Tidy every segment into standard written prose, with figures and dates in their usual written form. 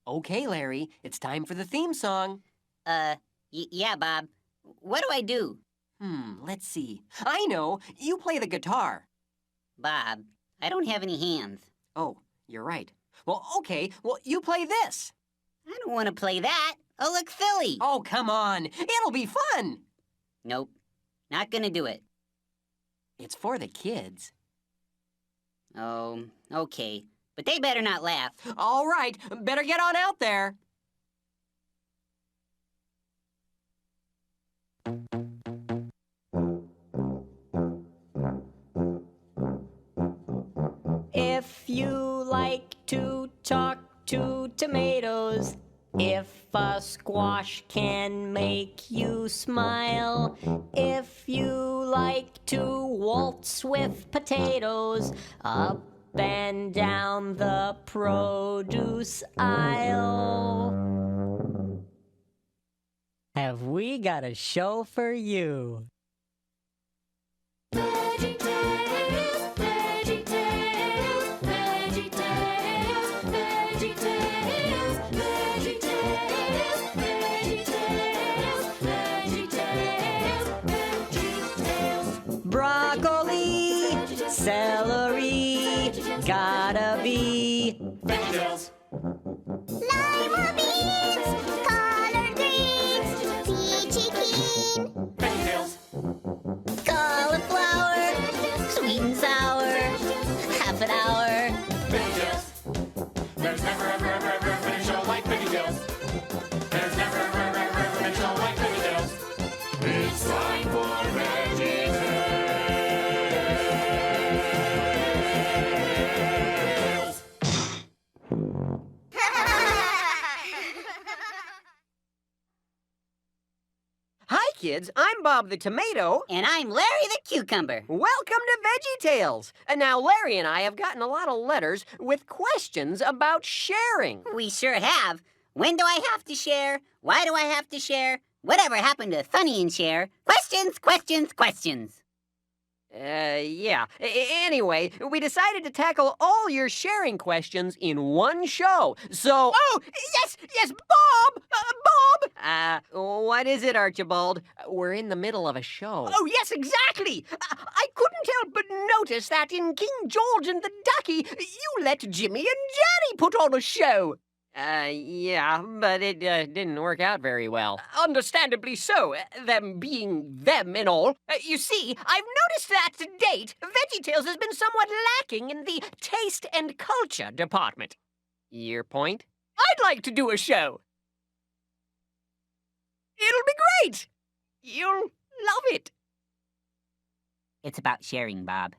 Okay, Larry, it's time for the theme song. Yeah, Bob. What do I do? Let's see. I know. You play the guitar. Bob, I don't have any hands. Oh, you're right. Well, okay. Well, you play this. I don't want to play that. I'll look silly. Oh, come on. It'll be fun. Nope. Not gonna do it. It's for the kids. Oh, okay. But they better not laugh. All right. Better get on out there. If you like to talk to tomatoes, if a squash can make you smile, if you like to waltz with potatoes, up and down the produce aisle, have we got a show for you. VeggieTales, VeggieTales, VeggieTales, VeggieTales, VeggieTales, VeggieTales, VeggieTales, VeggieTales. Broccoli, celery, gotta be VeggieTales. Lima beans, collard greens, peachy keen, VeggieTales. cauliflower, sweet and sour, half an hour. VeggieTales. There's never ever ever ever been a show like VeggieTales. There's never ever ever ever been a show like VeggieTales. It's time for VeggieTales. Hi, kids. I'm Bob the Tomato. And I'm Larry the Cucumber. Welcome to VeggieTales. And now Larry and I have gotten a lot of letters with questions about sharing. We sure have. When do I have to share? Why do I have to share? Whatever happened to Funny and Share? Questions, questions, questions. Yeah. Anyway, we decided to tackle all your sharing questions in one show. So... Oh, yes, Bob! Bob! What is it, Archibald? We're in the middle of a show. Oh, yes, exactly. I couldn't help but notice that in King George and the Ducky, you let Jimmy and Jerry put on a show. Yeah, but it didn't work out very well. Understandably so, them being them and all. You see, I've noticed that to date, VeggieTales has been somewhat lacking in the taste and culture department. Your point? I'd like to do a show. It'll be great. You'll love it. It's about sharing, Bob.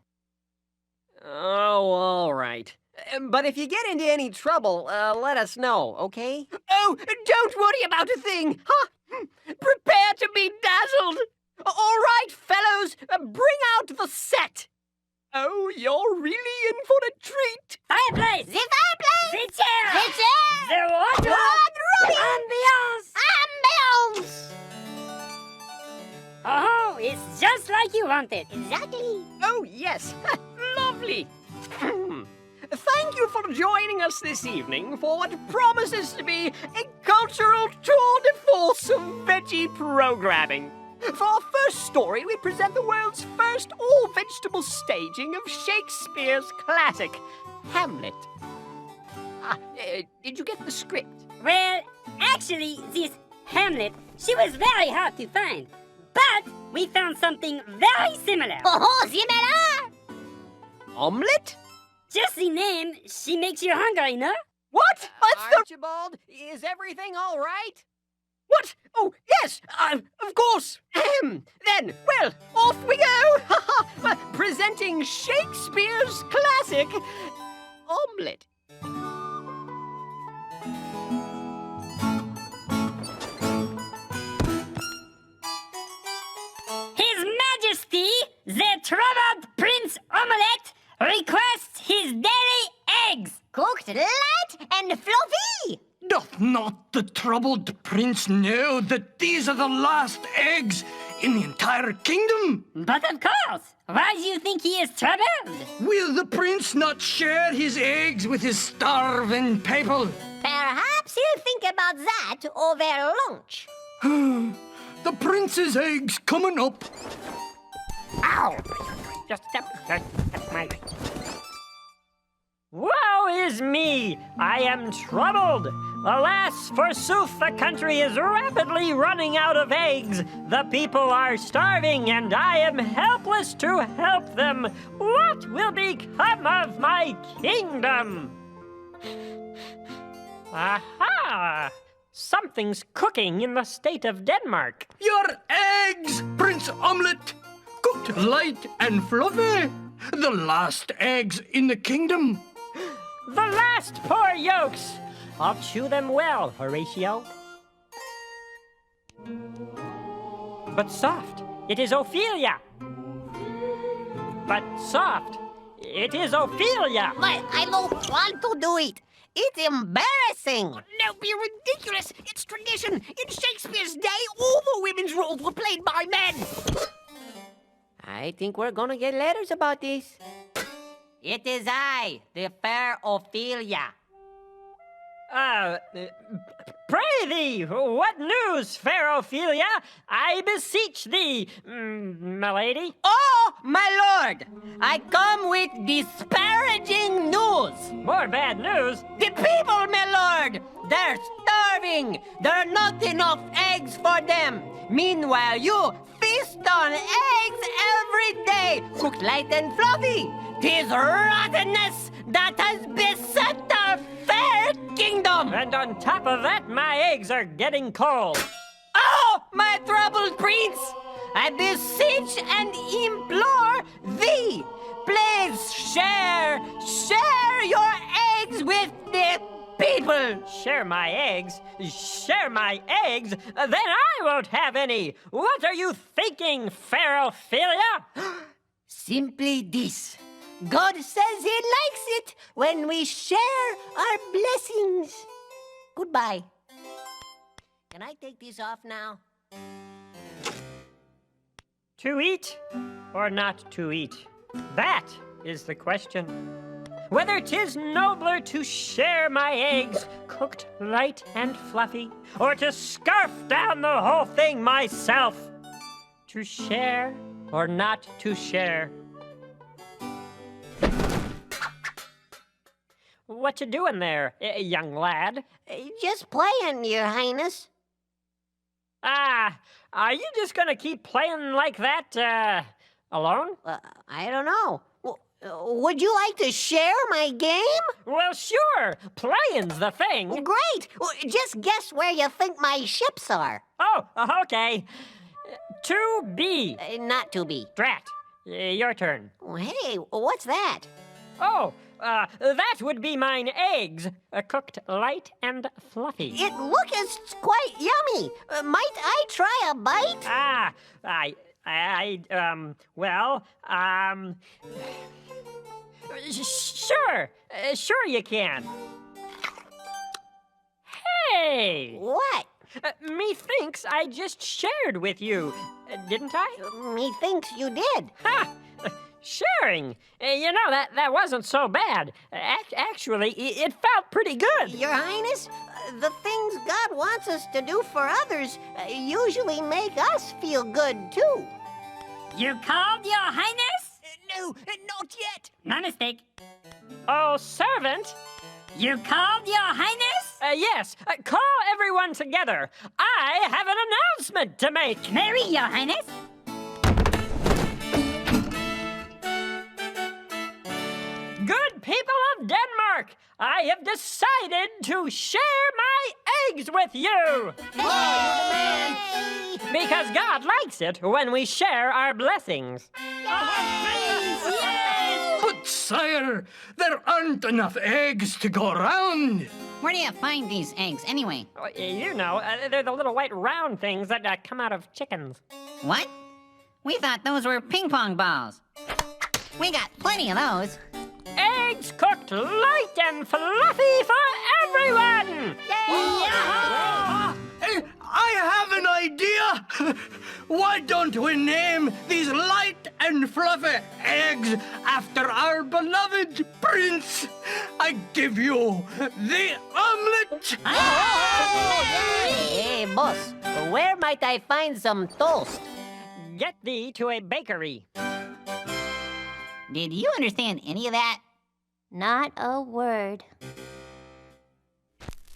Oh, all right. But if you get into any trouble, let us know, okay? Oh, don't worry about a thing. Huh? Prepare to be dazzled. All right, fellows, bring out the set. Oh, you're really in for a treat. Fireplace! the fireplace, The chair! the chair, The wardrobe! Ambiance! ambiance. Oh, it's just like you wanted. Exactly. Oh, yes. Lovely. Thank you for joining us this evening for what promises to be a cultural tour de force of veggie programming. For our first story, we present the world's first all-vegetable staging of Shakespeare's classic, Hamlet. Did you get the script? Well, actually, this Hamlet, she was very hard to find. But we found something very similar. Oh, similar. Omelette? Just the name, she makes you hungry, no? What? That's the... Archibald, is everything all right? What? Oh, yes, of course. Then, well, off we go. Presenting Shakespeare's classic, Omelette. His Majesty, the troubled Prince Omelette, requests his daily eggs. Cooked light and fluffy. Doth not the troubled prince know that these are the last eggs in the entire kingdom? But of course, why do you think he is troubled? Will the prince not share his eggs with his starving people? Perhaps she'll think about that over lunch. The prince's eggs coming up. Ow! Just step my... Woe is me! I am troubled! Alas, forsooth, the country is rapidly running out of eggs. The people are starving, and I am helpless to help them. What will become of my kingdom? Aha! Something's cooking in the state of Denmark. Your eggs, Prince Omelette. Cooked light and fluffy. The last eggs in the kingdom. The last poor yolks! I'll chew them well, Horatio. But soft, it is Ophelia. But soft, it is Ophelia. But I don't want to do it. It's embarrassing. No, you're ridiculous. It's tradition. In Shakespeare's day, all the women's roles were played by men. I think we're gonna get letters about this. It is I, the fair Ophelia. Pray thee, what news, fair Ophelia? I beseech thee, milady. Oh, my lord! I come with disparaging news. More bad news. The people, my lord, they're starving. There are not enough eggs for them. Meanwhile, you feast on eggs every day, cooked light and fluffy. 'Tis rottenness that has beset our fair kingdom. And on top of that, my eggs are getting cold. Oh, my troubled prince! I beseech and implore thee, please share your eggs with the people. Share my eggs? Share my eggs? Then I won't have any. What are you thinking, fair Ophelia? Simply this. God says he likes it when we share our blessings. Goodbye. Can I take this off now? To eat or not to eat? That is the question. Whether 'tis nobler to share my eggs, cooked light and fluffy, or to scarf down the whole thing myself. To share or not to share? What you doing there, young lad? Just playing, Your Highness. Ah, are you just gonna keep playing like that, alone? I don't know. Would you like to share my game? Well, sure. Playing's the thing. Great. Just guess where you think my ships are. Oh, okay. To be. Not to be. Drat. Your turn. Hey, what's that? Oh, that would be mine eggs, cooked light and fluffy. It looks quite yummy. Might I try a bite? Sure you can. Hey! What? Methinks I just shared with you, didn't I? Methinks you did. Ha! Sharing? You know, that wasn't so bad. Actually, it felt pretty good. Your Highness, the things God wants us to do for others usually make us feel good, too. You called, Your Highness? No, not yet. No mistake. Oh, servant? You called, Your Highness? Yes, call everyone together. I have an announcement to make. Marry, Your Highness. Good people of Denmark, I have decided to share my eggs with you. Yay! Because God likes it when we share our blessings. But, sire, there aren't enough eggs to go around. Where do you find these eggs, anyway? You know, they're the little white round things that come out of chickens. What? We thought those were ping pong balls. We got plenty of those. Eggs cooked light and fluffy for everyone! I have an idea. Why don't we name these light and fluffy eggs after our beloved prince? I give you the Omelette omelette! Hey, boss, where might I find some toast? Get thee to a bakery. Did you understand any of that? Not a word.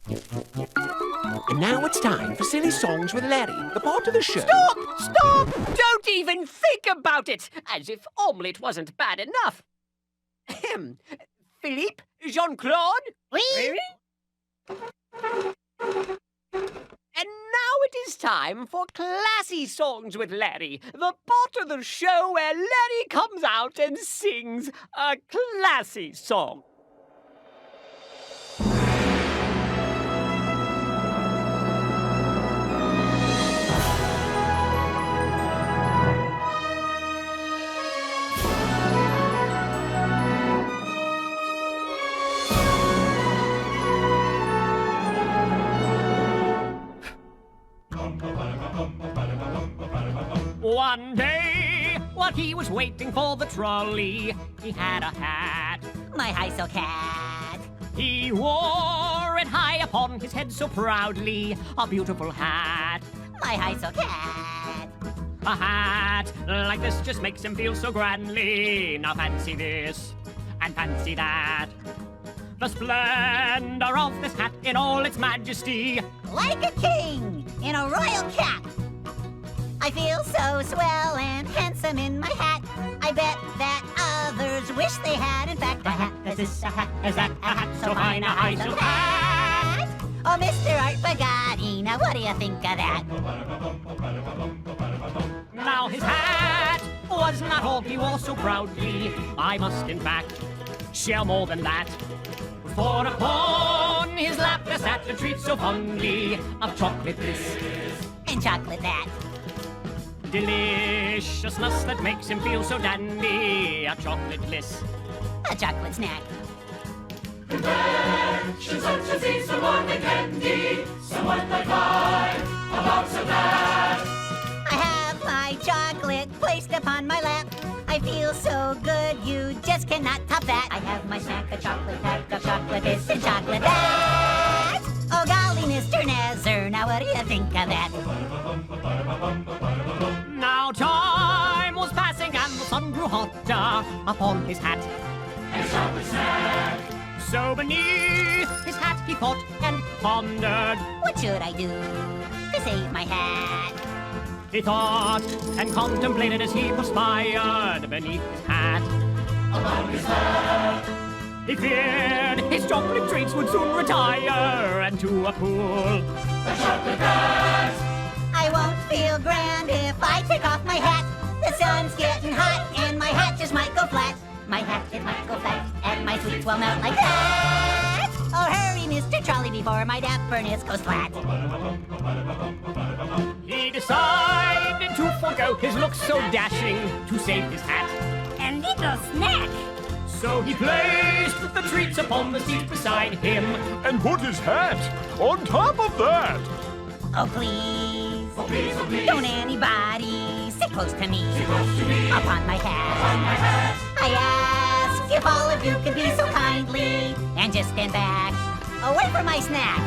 And now it's time for Silly Songs with Larry, the part of the show. Stop! Stop! Don't even think about it! As if Omelette wasn't bad enough. Ahem. Philippe? Jean-Claude? Oui? And now it is time for Classy Songs with Larry, the part of the show where Larry comes out and sings a classy song. One day, while he was waiting for the trolley, he had a hat. My high silk hat. He wore it high upon his head so proudly, a beautiful hat. My high silk hat. A hat like this just makes him feel so grandly. Now fancy this, and fancy that. The splendor of this hat in all its majesty. Like a king in a royal cap. I feel so swell and handsome in my hat. I bet that others wish they had, in fact, a hat as this, a hat as that, a hat so fine, a high silk hat. Oh, Mr. Art Bugatti, now what do you think of that? Now his hat was not all he wore so proudly. I must, in fact, share more than that. For upon his lap there sat a treat so fondly of chocolate this And chocolate that. deliciousness that makes him feel so dandy. A chocolate bliss. A chocolate snack. Invention such as these, someone like candy, someone like mine, a box of that. I have my chocolate placed upon my lap. I feel so good, you just cannot top that. I have my snack, a chocolate pack of chocolate this and chocolate that. Oh golly, Mr. Nazar, now what do you think of that? Now time was passing and the sun grew hotter upon his hat. And chocolate snack. So beneath his hat he thought and pondered. What should I do to save my hat? He thought and contemplated as he perspired beneath his hat. Upon his hat. He feared his chocolate treats would soon retire and to a pool. A chocolate hat. I won't feel grand if I take off my hat. The sun's getting hot and my hat just might go flat. My hat, it might go flat and my sweets will melt like that. Oh, hurry, Mr. Trolley, before my dapperness goes flat. He decided to forgo his looks so dashing to save his hat. A little snack. So he placed the treats upon the seat beside him. And put his hat on top of that. Oh, please. Oh, please, oh, please. Don't anybody sit close to me. Sit close to me. Upon my hat. Upon my hat. I ask if all of you could be so kindly and just stand back away from my snack.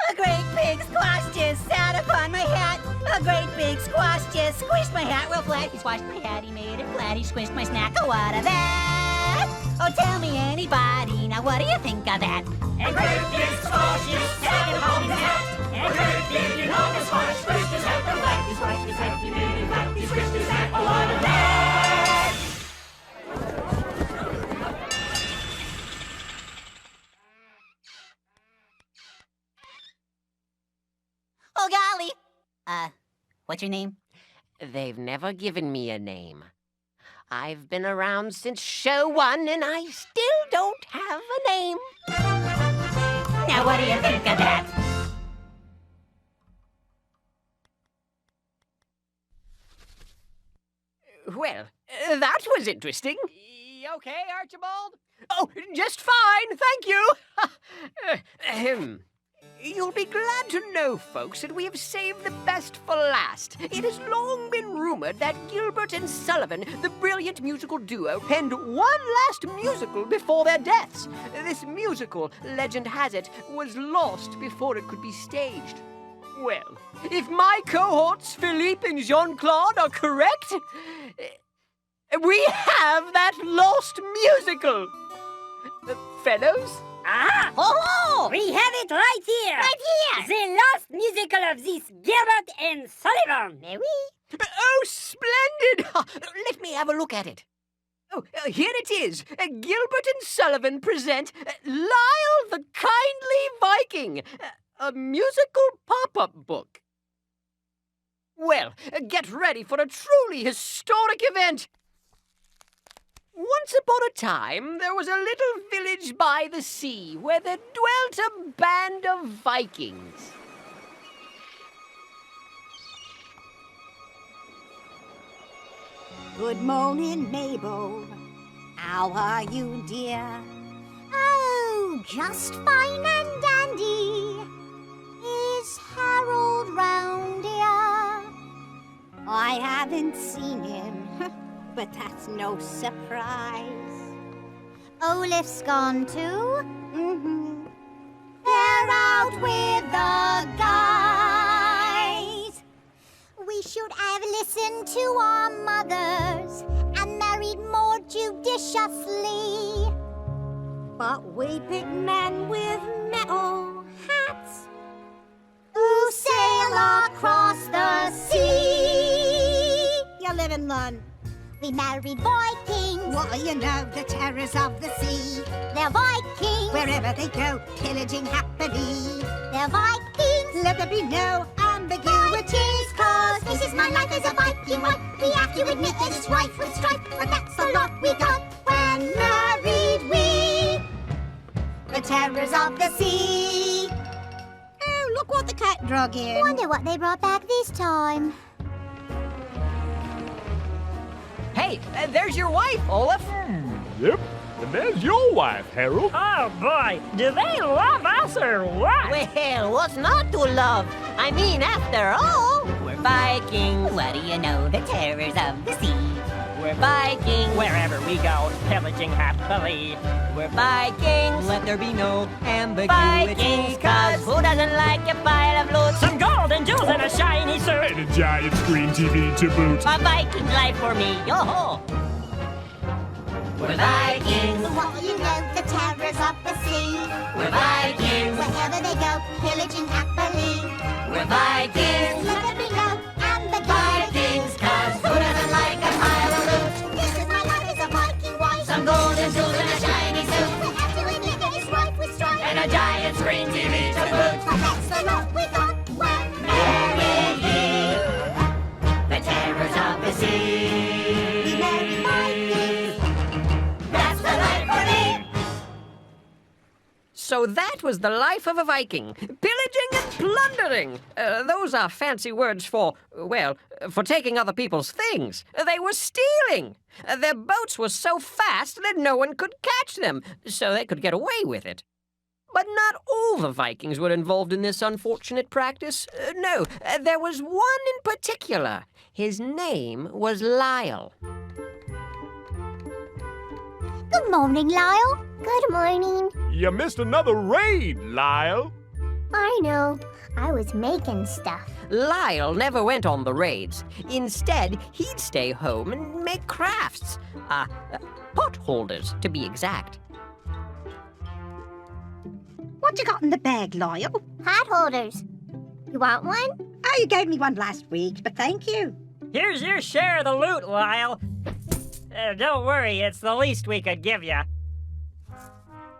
A great big squash just sat upon my hat. A great big squash just squished my hat real flat. He squashed my hat, he made it flat, he squished my snack. Oh, what of that? Oh, tell me anybody, now what do you think of that? A great big squash just sat upon his hat. A great big enormous squash squished his hat real flat. He squashed his hat, he made it flat, he squished his hat. Oh, what of that? Oh, golly. What's your name? They've never given me a name. I've been around since show 1 and I still don't have a name. Now what do you think of that? Well, that was interesting. Okay, Archibald? Oh, just fine, thank you. You'll be glad to know, folks, that we have saved the best for last. It has long been rumored that Gilbert and Sullivan, the brilliant musical duo, penned one last musical before their deaths. This musical, legend has it, was lost before it could be staged. Well, if my cohorts, Philippe and Jean-Claude, are correct, we have that lost musical. Fellows? Ah! Oh! We have it right here! Right here! The lost musical of this Gilbert and Sullivan! Oh, splendid! Let me have a look at it. Oh, here it is. Gilbert and Sullivan present Lyle the Kindly Viking, a musical pop-up book. Well, get ready for a truly historic event. Once upon a time, there was a little village by the sea where there dwelt a band of Vikings. Good morning, Mabel. How are you, dear? Oh, just fine and dandy. Is Harold round here? I haven't seen him, but that's no surprise. Olaf's gone too? Mm-hmm. They're out with the guys. We should have listened to our mothers and married more judiciously. But we pick men with metal hats who sail across the sea. You live in London. We married Vikings. What do you know? The terrors of the sea. They're Vikings. Wherever they go, pillaging happily. They're Vikings. Let there be no ambiguities, 'cause this is my life as a Viking wife. We have to admit that it's rife with strife, but that's the lot we got when married we. The terrors of the sea. Oh, look what the cat drug in. Wonder what they brought back this time. Hey, there's your wife, Olaf. Yep, and there's your wife, Harold. Oh boy, do they love us or what? Well, what's not to love? I mean, after all, we're Vikings. What do you know? The terrors of the sea. We're Vikings. Wherever we go, pillaging happily. We're Vikings. Let there be no Vikings, 'cause who doesn't like a pile of loot? some gold and jewels and a shiny suit. And a giant screen TV to boot. A Viking life for me, yo-ho! We're Vikings. What do you know? The terrors of the sea. We're Vikings. Wherever they go, pillaging happily. We're Vikings. Let there be no ambiguities. Vikings, 'cause who doesn't like a pile of loot? This is my life as a Viking wife. Some gold and jewels and a shiny suit. We have to admit that it's rife with strife. And a giant screen TV to boot. But that's the lot we got when Married ye. The terrors of the sea. we married Vikings. That's the life for me. So that was the life of a Viking. Pillaging and plundering. Those are fancy words for, well, for taking other people's things. They were stealing. Their boats were so fast that no one could catch them, so they could get away with it. But not all the Vikings were involved in this unfortunate practice. No, there was one in particular. His name was Lyle. Good morning, Lyle. Good morning. You missed another raid, Lyle. I know. I was making stuff. Lyle never went on the raids. Instead, he'd stay home and make crafts. Pot holders, to be exact. What you got in the bag, Lyle? Hat holders. You want one? Oh, you gave me one last week, but thank you. Here's your share of the loot, Lyle. Don't worry, it's the least we could give you.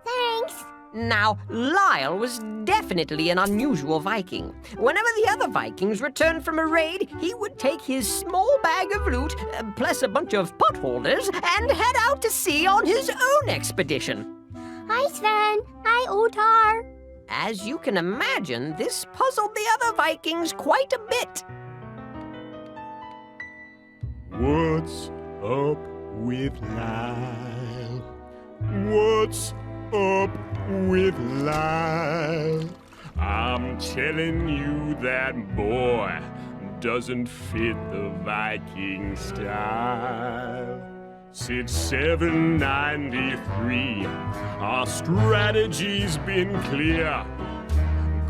Thanks. Now, Lyle was definitely an unusual Viking. Whenever the other Vikings returned from a raid, he would take his small bag of loot, plus a bunch of pot holders, and head out to sea on his own expedition. Hi, Sven. Hi, Otar. As you can imagine, this puzzled the other Vikings quite a bit. What's up with Lyle? What's up with Lyle? I'm telling you that boy doesn't fit the Viking style. Since 793, our strategy's been clear.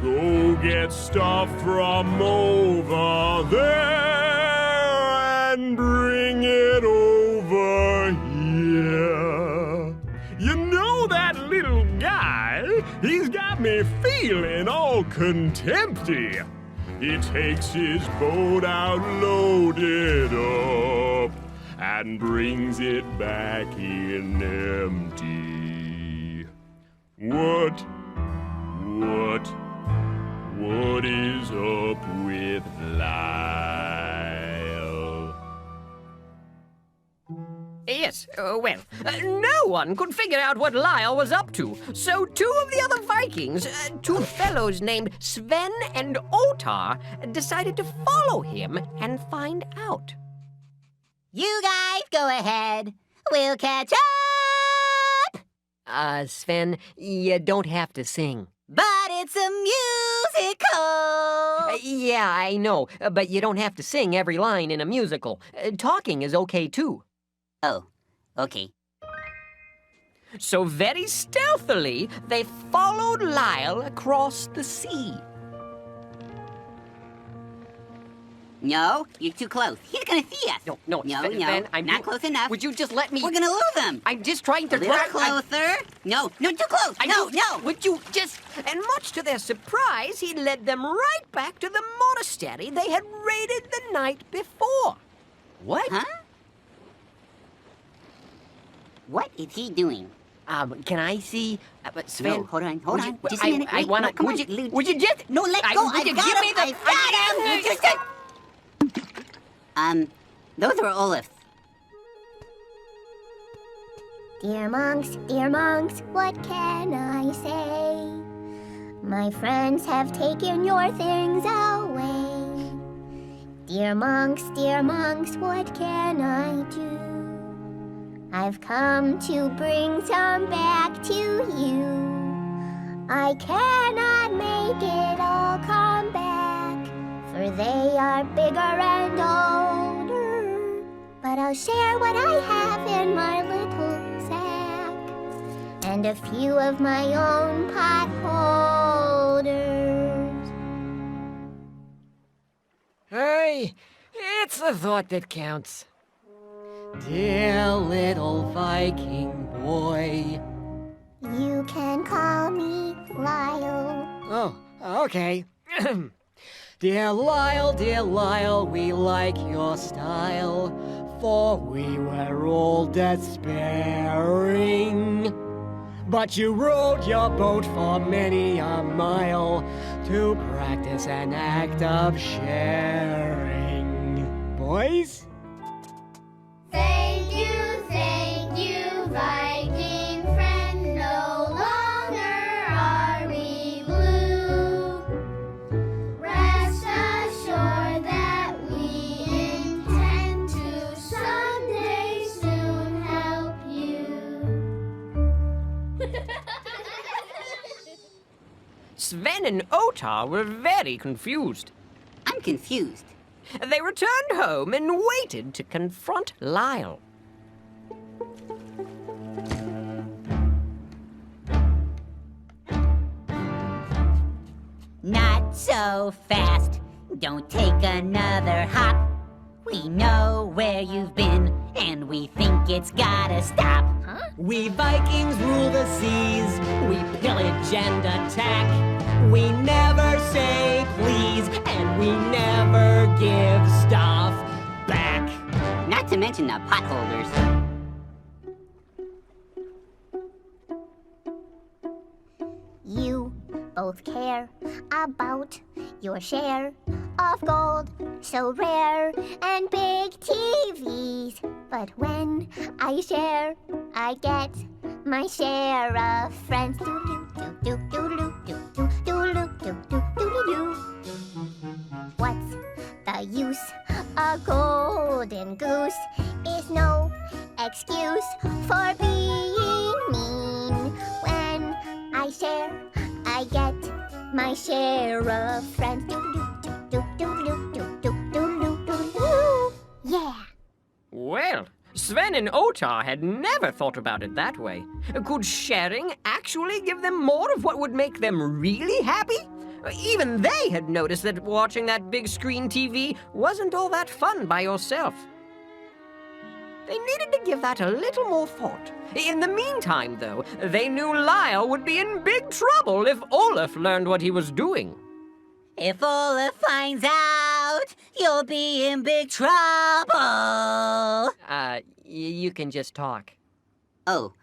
Go get stuff from over there and bring it over here. You know that little guy? He's got me feeling all contempty. He takes his boat out loaded up and brings it back in empty. What is up with Lyle? Yes, well, no one could figure out what Lyle was up to. So two of the other Vikings, two fellows named Sven and Otar, decided to follow him and find out. You guys go ahead. We'll catch up. Sven, you don't have to sing. But it's a musical. Yeah, I know, but you don't have to sing every line in a musical. Talking is okay, too. Oh, okay. So very stealthily, they followed Lyle across the sea. No, you're too close. He's gonna see us. No, Sven, I'm not close enough. Would you just let me... We're gonna lose him. I'm just trying to... A little closer. No, too close. No. Would you just... And much to their surprise, he led them right back to the monastery they had raided the night before. What? Huh? What is he doing? Can I see? Sven, No, hold on. Just a minute. I wanna... No, come on. Would you just... No, let go. Would you I got give him. me the... I got him. You just... Those were Olaf's. Dear monks, what can I say? My friends have taken your things away. Dear monks, what can I do? I've come to bring some back to you. I cannot make it all come back, for they are bigger and older. But I'll share what I have in my little sack, and a few of my own pot holders. Hey, it's the thought that counts. Dear little Viking boy. You can call me Lyle. Oh, okay. Dear Lyle, we like your style, for we were all despairing. But you rowed your boat for many a mile to practice an act of sharing. Boys? Thank you, Viking friend. No longer are we blue. Rest assured that we intend to someday soon help you. Sven and Otar were very confused. I'm confused. They returned home and waited to confront Lyle. Not so fast. Don't take another hop. We know where you've been, and we think it's gotta stop. Huh? We Vikings rule the seas. We pillage and attack. We never say please, and we never give stuff back. Not to mention the potholders. You both care about your share of gold, so rare, and big TVs. But when I share, I get my share of friends. What's the use? A golden goose is no excuse for being mean. When I share, I get my share of friends. Do-do-do-do-do-do-do-do-do-do-do. Yeah. Well, Sven and Otar had never thought about it that way. Could sharing actually give them more of what would make them really happy? Even they had noticed that watching that big screen TV wasn't all that fun by yourself. They needed to give that a little more thought. In the meantime, though, they knew Lyle would be in big trouble if Olaf learned what he was doing. If Olaf finds out, you'll be in big trouble. You can just talk. Oh,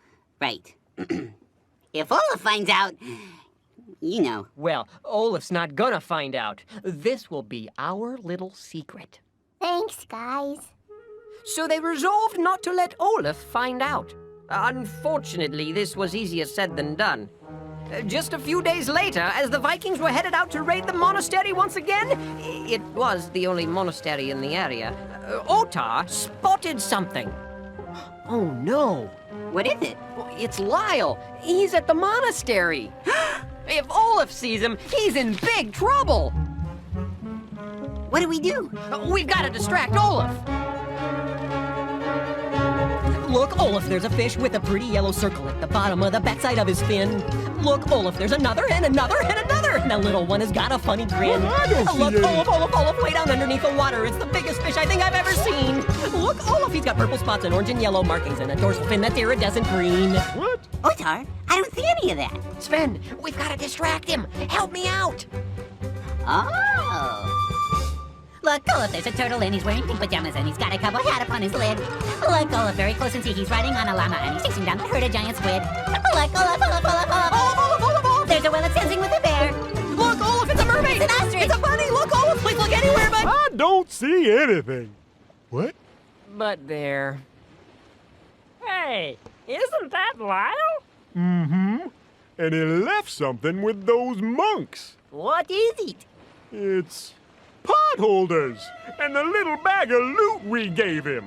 right. If Olaf finds out, you know. Well, Olaf's not gonna find out. This will be our little secret. Thanks, guys. So they resolved not to let Olaf find out. Unfortunately, this was easier said than done. Just a few days later, as the Vikings were headed out to raid the monastery once again, it was the only monastery in the area, Otar spotted something. Oh, no. What is it? It's Lyle. He's at the monastery. If Olaf sees him, he's in big trouble. What do we do? We've got to distract Olaf. Look, Olaf, there's a fish with a pretty yellow circle at the bottom of the backside of his fin. Look, Olaf, there's another and another and another. And the little one has got a funny grin. Well, I don't see Look, any. Olaf, way down underneath the water. It's the biggest fish I think I've ever seen. Look, Olaf, he's got purple spots and orange and yellow markings and a dorsal fin that's iridescent green. What? Otar, I don't see any of that. Sven, we've got to distract him. Help me out. Oh. Look, Olaf, there's a turtle and he's wearing pink pajamas and he's got a cowboy hat upon his lid. Look, Olaf, very close and see he's riding on a llama and he's chasing down the herd of giant squid. Look, Olaf. There's a whale that's dancing with a bear. Look, Olaf, it's a mermaid. It's an ostrich. It's a bunny. Look, Olaf, please look anywhere but... I don't see anything. What? But there. Hey, isn't that Lyle? Mm-hmm. And he left something with those monks. What is it? It's potholders and the little bag of loot we gave him.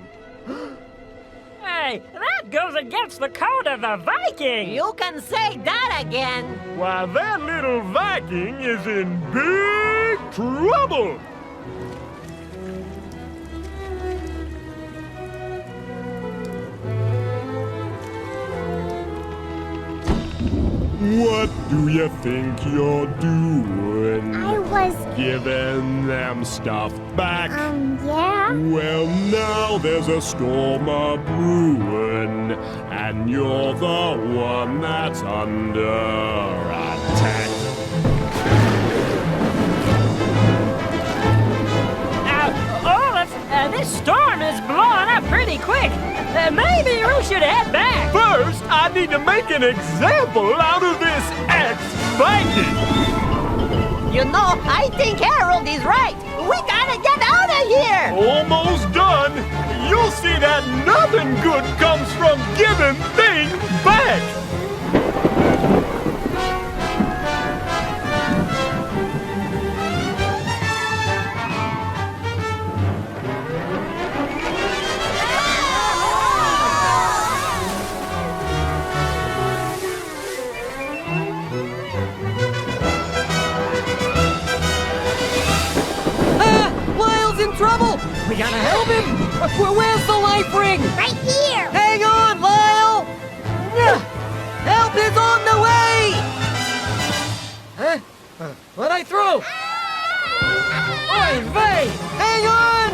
Hey, that goes against the code of the Viking. You can say that again. Why, that little Viking is in big trouble. What do you think you're doing? I was, Giving them stuff back? yeah. Well, now there's a storm a-brewing, and you're the one that's under attack. Olaf, this storm is blowing up pretty quick. Maybe we should head back. First, I need to make an example out of this ex-Viking. You know, I think Harold is right. We gotta get out of here. Almost done. You'll see that nothing good comes from giving things back. Lyle's in trouble! We gotta help him! Where's the life ring? Right here. Hang on, Lyle! Help is on the way! Huh? What I throw? Oy vey! Hang on!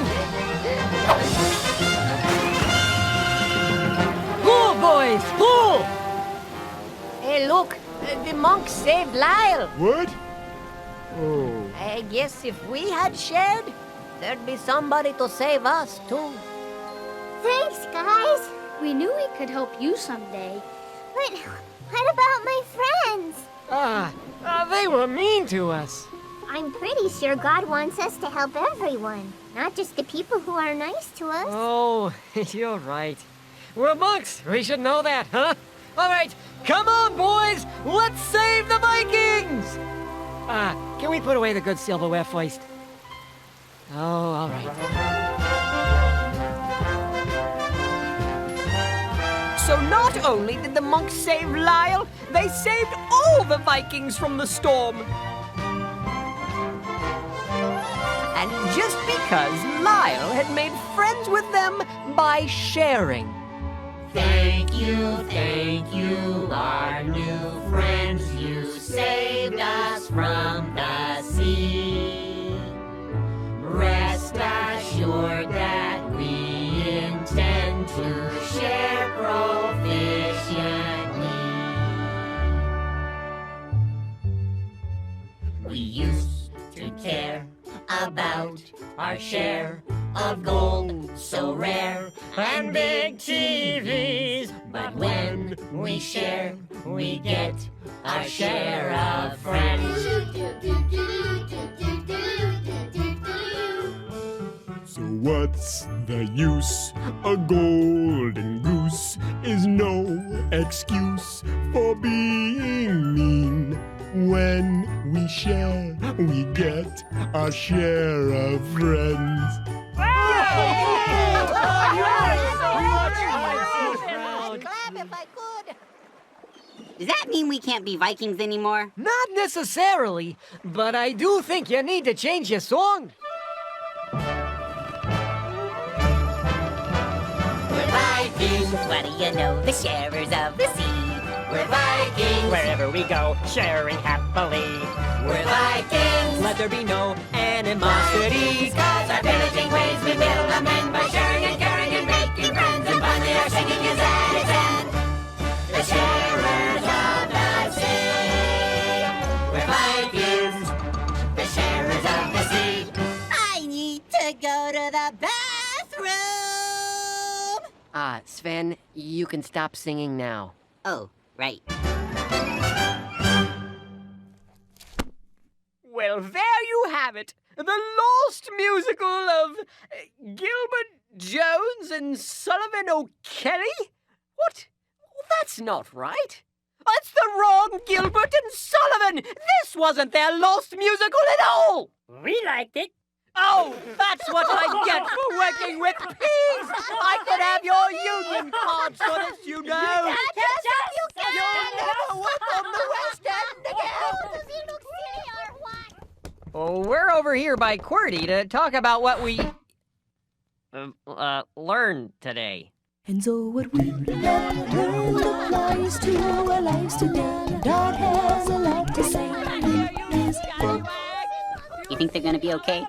Pull, boys, pull! Hey, look, the monk saved Lyle. What? Oh. I guess if we had shared, there'd be somebody to save us, too. Thanks, guys. We knew we could help you someday. But what about my friends? They were mean to us. I'm pretty sure God wants us to help everyone, not just the people who are nice to us. Oh, you're right. We're monks. We should know that, huh? All right, come on, boys. Let's save the Vikings. Can we put away the good silverware first? Oh, all right. So not only did the monks save Lyle, they saved all the Vikings from the storm. And just because Lyle had made friends with them by sharing. Thank you, our new friends. You saved us from the sea. Rest assured that we intend to share proficiently. We used to care about our share of gold so rare and big TVs. But when we share, we get our share of friends. So what's the use? A golden goose is no excuse for being mean. When we share, we get our share of friends. Clap if I could. Does that mean we can't be Vikings anymore? Not necessarily, but I do think you need to change your song. We're Vikings, what do you know? The sharers of the sea. We're Vikings, Wherever we go, sharing happily. we're Vikings. Let there be no animosity. Cause our pillaging ways we will amend by sharing and caring and making friends. And finally our singing is at its end. The sharers of the sea. We're Vikings, the sharers of the sea. I need to go to the bathroom. Sven, you can stop singing now. Oh, right. Well, there you have it. The lost musical of Gilbert Jones and Sullivan O'Kelly? What? That's not right. That's the wrong Gilbert and Sullivan. This wasn't their lost musical at all. We liked it. Oh, that's what I get for working with pigs. I could have your union cards for this, you know. You'll never work on the West End again. Does he look silly or what? Oh, we're over here by QWERTY to talk about what we learned today. And so what we have learned applies to our lives today. God has a lot to say in His book. You think they're gonna be okay?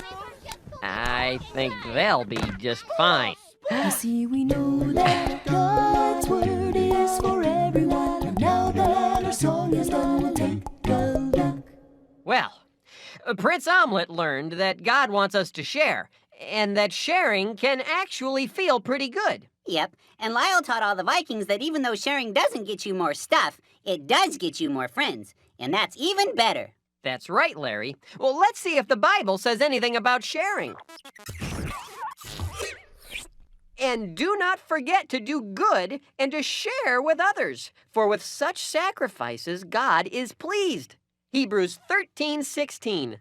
I think they'll be just fine. You see, we know that God's word is for everyone. And now that our song is done, we'll take a look. Well, Prince Omelette learned that God wants us to share, and that sharing can actually feel pretty good. Yep, and Lyle taught all the Vikings that even though sharing doesn't get you more stuff, it does get you more friends. And that's even better. That's right, Larry. Well, let's see if the Bible says anything about sharing. And do not forget to do good and to share with others, for with such sacrifices God is pleased. Hebrews 13:16.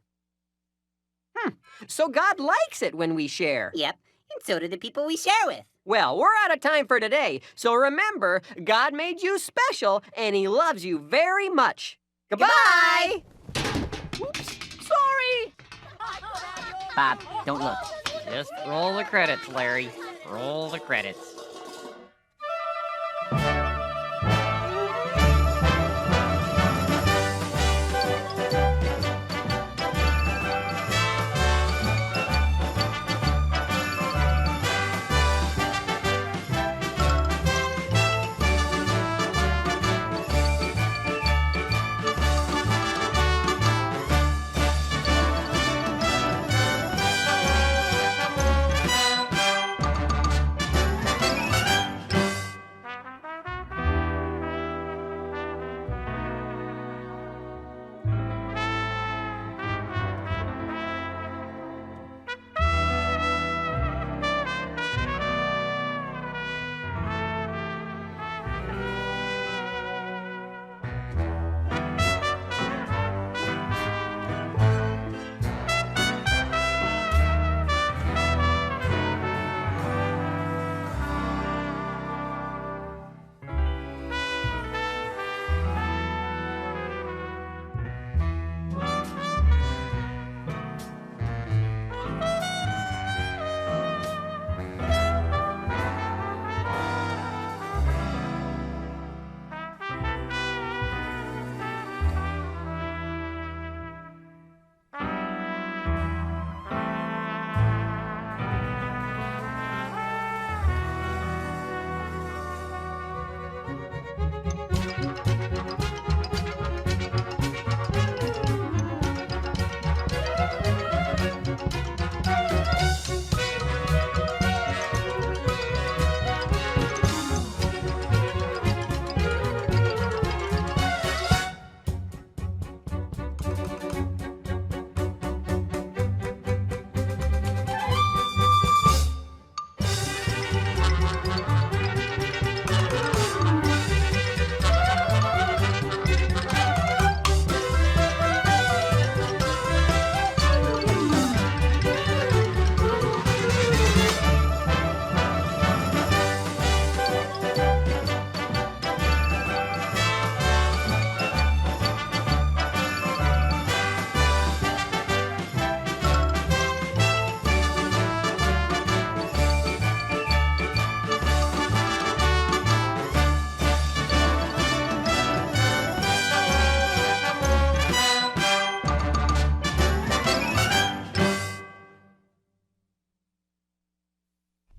So God likes it when we share. Yep, and so do the people we share with. Well, we're out of time for today, so remember, God made you special and He loves you very much. Goodbye! Oops, sorry! Bob, don't look. Just roll the credits, Larry. Roll the credits.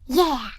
Yeah.